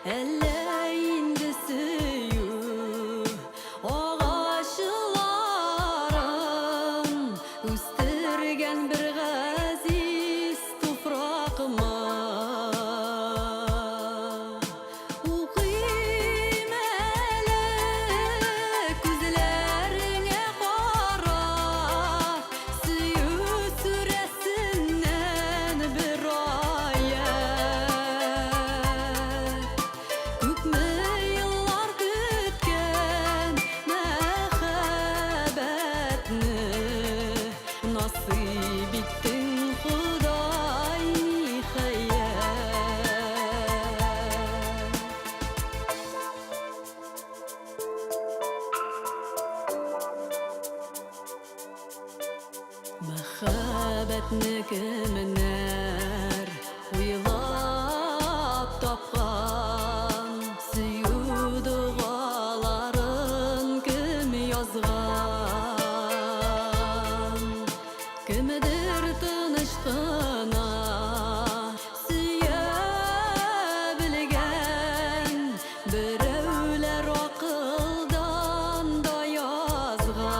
Әллә инде сөю ағашыларын үстергән бір ғазиз туфрағыма укыйм әле күзләреңә карап сөю сүрәсеннән бір аят. Күпме еллар көткән мәхәббәтне насыйп иттең Ходай, ниһаять. Мәхәббәтне кемнәр уйлап тапкан, сөю дугаларын кем язган? Кемдер тыныч кына сөя белгән, берәүләр акылдан да язган.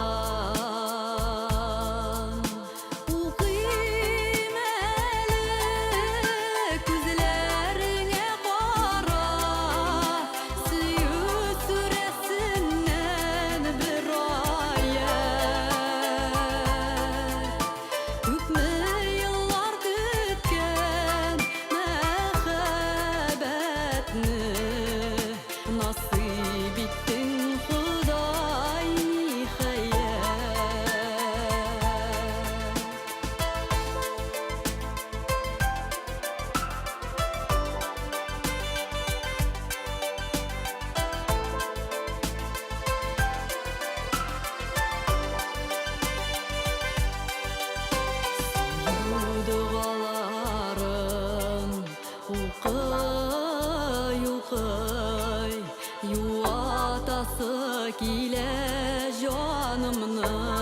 Укыйм әле күзләреңә карап сөю сүрәсеннән бір аят. Күпме еллар көткән мәхәббәтне насыйп иттең Ходай, ниһаять. Сөю дугаларын укый, юатасы килә җанымны.